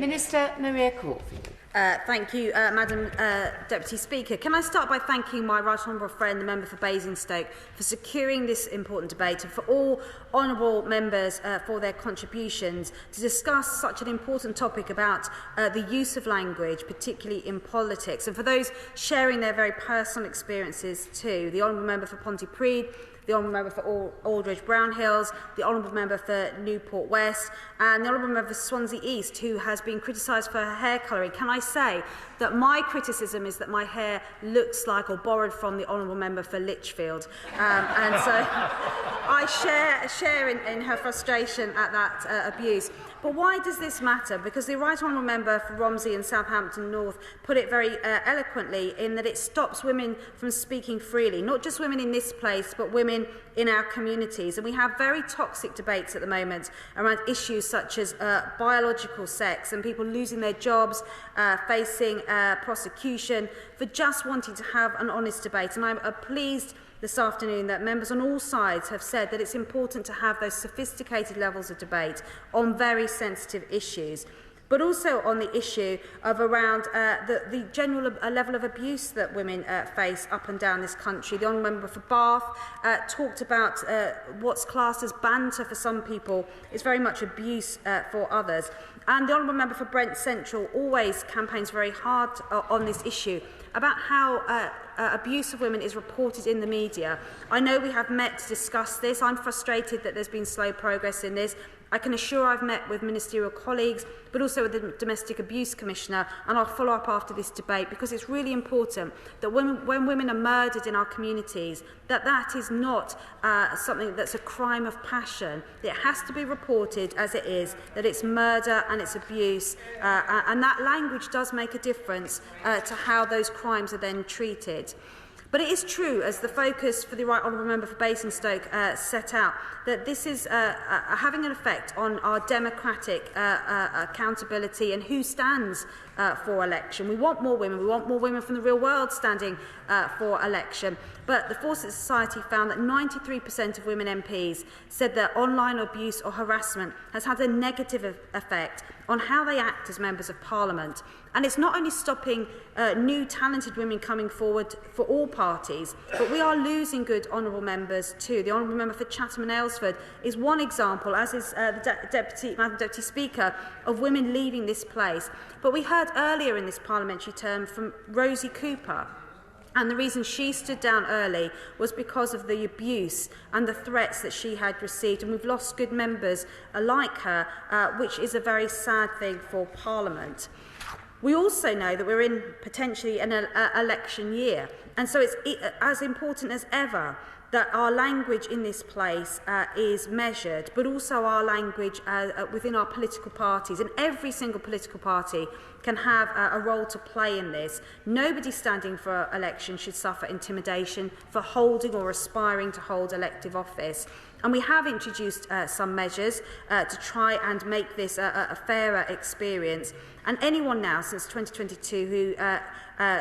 Minister Maria.caulfield. Thank you, Madam Deputy Speaker. Can I start by thanking my right honourable friend, the member for Basingstoke, for securing this important debate, and for all honourable members for their contributions to discuss such an important topic about the use of language, particularly in politics, and for those sharing their very personal experiences too. The honourable member for Pontypridd, the honourable member for Aldridge Brown Hills, the honourable member for Newport West, and the honourable member for Swansea East, who has been criticised for her hair colouring. Can I say that my criticism is that my hair looks like, or borrowed from, the honourable member for Lichfield, and so I share in her frustration at that abuse. But why does this matter? Because the right honourable member for Romsey and Southampton North put it very eloquently, in that it stops women from speaking freely, not just women in this place, but women in our communities. And we have very toxic debates at the moment around issues such as biological sex and people losing their jobs, facing prosecution for just wanting to have an honest debate. And I'm pleased this afternoon that members on all sides have said that it's important to have those sophisticated levels of debate on very sensitive issues, but also on the issue of around the general level of abuse that women face up and down this country. The honourable member for Bath talked about what's classed as banter for some people is very much abuse for others. And the honourable member for Brent Central always campaigns very hard on this issue about how abuse of women is reported in the media. I know we have met to discuss this. I'm frustrated that there's been slow progress in this. I can assure I've met with ministerial colleagues, but also with the Domestic Abuse Commissioner, and I'll follow up after this debate, because it's really important that when women are murdered in our communities, that is not something that's a crime of passion. It has to be reported as it is, that it's murder and it's abuse, and that language does make a difference to how those crimes are then treated. But it is true, as the focus for the Right Honourable Member for Basingstoke set out, that this is having an effect on our democratic accountability and who stands for election. We want more women. We want more women from the real world standing for election. But the Fawcett Society found that 93% of women MPs said that online abuse or harassment has had a negative effect on how they act as members of Parliament. And it's not only stopping new talented women coming forward for all parties, but we are losing good honourable members too. The honourable member for Chatham and Aylesford is one example, as is the Madam Deputy Speaker, of women leaving this place. But we heard earlier in this parliamentary term from Rosie Cooper, and the reason she stood down early was because of the abuse and the threats that she had received. And we've lost good members like her, which is a very sad thing for Parliament. We also know that we're in potentially an election year. And so it's as important as ever that our language in this place is measured, but also our language within our political parties. And every single political party can have a role to play in this. Nobody standing for election should suffer intimidation for holding or aspiring to hold elective office. And we have introduced some measures to try and make this a fairer experience. And anyone now since 2022 who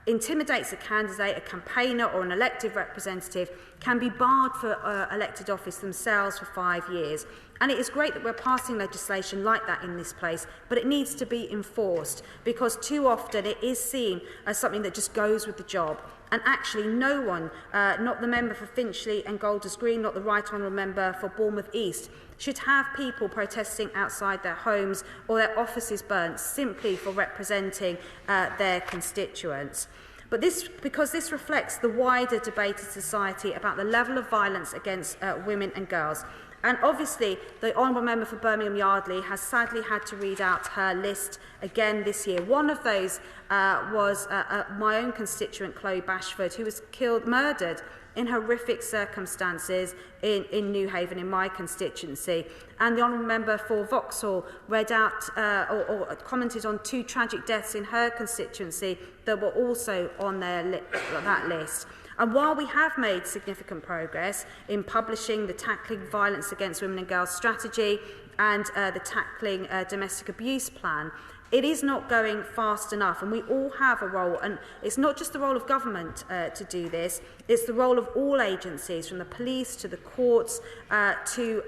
intimidates a candidate, a campaigner or an elected representative can be barred for elected office themselves for 5 years. And it is great that we're passing legislation like that in this place, but it needs to be enforced, because too often it is seen as something that just goes with the job. And actually no one, not the member for Finchley and Golders Green, not the Right Honourable Member for Bournemouth East, should have people protesting outside their homes or their offices burnt simply for representing their constituents. But because this reflects the wider debate in society about the level of violence against women and girls. And obviously, the Honourable Member for Birmingham Yardley has sadly had to read out her list again this year. One of those was my own constituent, Chloe Bashford, who was murdered in horrific circumstances in Newhaven, in my constituency. And the Honourable Member for Vauxhall read out or commented on 2 tragic deaths in her constituency that were also on that list. And while we have made significant progress in publishing the Tackling Violence Against Women and Girls strategy and the Tackling Domestic Abuse plan, it is not going fast enough, and we all have a role. And it's not just the role of government to do this, it's the role of all agencies, from the police to the courts to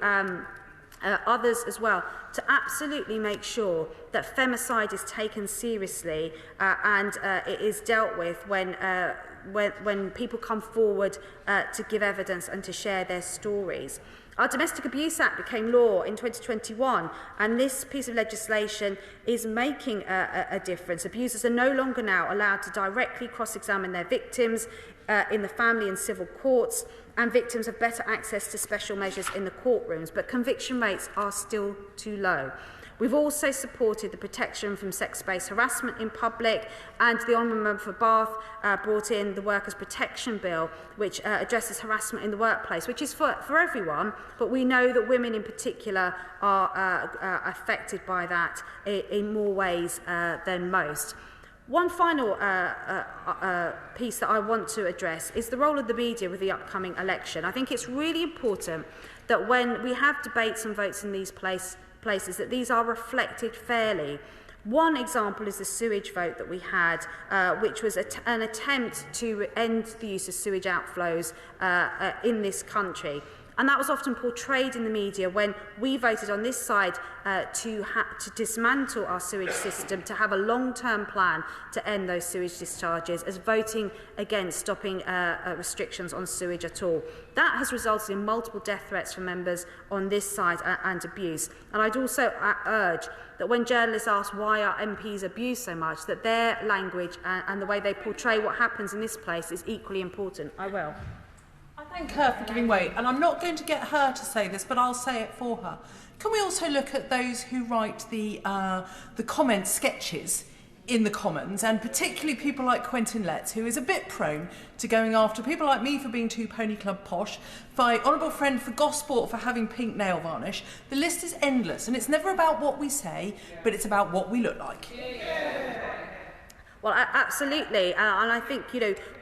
others as well, to absolutely make sure that femicide is taken seriously and it is dealt with when people come forward to give evidence and to share their stories. Our Domestic Abuse Act became law in 2021, and this piece of legislation is making a difference. Abusers are no longer now allowed to directly cross-examine their victims in the family and civil courts, and victims have better access to special measures in the courtrooms, but conviction rates are still too low. We've also supported the protection from sex-based harassment in public, and the Honourable Member for Bath brought in the Workers' Protection Bill, which addresses harassment in the workplace, which is for everyone, but we know that women in particular are affected by that in more ways than most. One final piece that I want to address is the role of the media with the upcoming election. I think it's really important that when we have debates and votes in these places, that these are reflected fairly. One example is the sewage vote that we had, which was an attempt to end the use of sewage outflows in this country. And that was often portrayed in the media when we voted on this side to dismantle our sewage system, to have a long-term plan to end those sewage discharges, as voting against stopping restrictions on sewage at all. That has resulted in multiple death threats from members on this side and abuse. And I'd also urge that when journalists ask why our MPs abuse so much, that their language and the way they portray what happens in this place is equally important. I will. I thank her for giving way, and I'm not going to get her to say this, but I'll say it for her. Can we also look at those who write the comment sketches in the Commons, and particularly people like Quentin Letts, who is a bit prone to going after people like me for being too pony club posh, my honourable friend for Gosport for having pink nail varnish. The list is endless, and it's never about what we say, but it's about what we look like. Well, absolutely, and I think,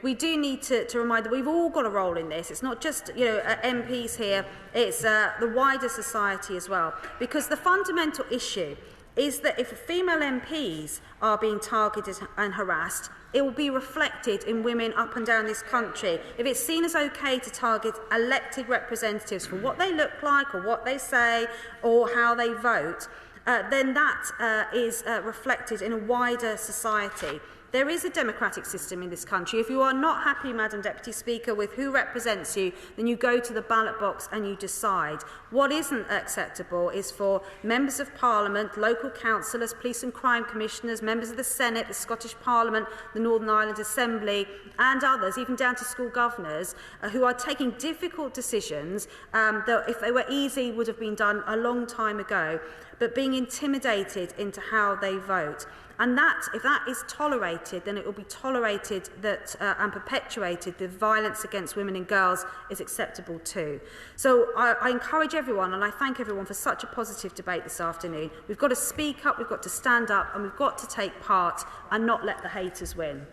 we do need to remind that we've all got a role in this. It's not just, MPs here, it's the wider society as well. Because the fundamental issue is that if female MPs are being targeted and harassed, it will be reflected in women up and down this country. If it's seen as okay to target elected representatives for what they look like or what they say or how they vote, then that is reflected in a wider society. There is a democratic system in this country. If you are not happy, Madam Deputy Speaker, with who represents you, then you go to the ballot box and you decide. What isn't acceptable is for members of Parliament, local councillors, police and crime commissioners, members of the Senate, the Scottish Parliament, the Northern Ireland Assembly and others, even down to school governors, who are taking difficult decisions that if they were easy would have been done a long time ago, but being intimidated into how they vote. And that, if that is tolerated, then it will be tolerated that and perpetuated the violence against women and girls is acceptable too. So I encourage everyone, and I thank everyone for such a positive debate this afternoon. We've got to speak up, we've got to stand up, and we've got to take part and not let the haters win.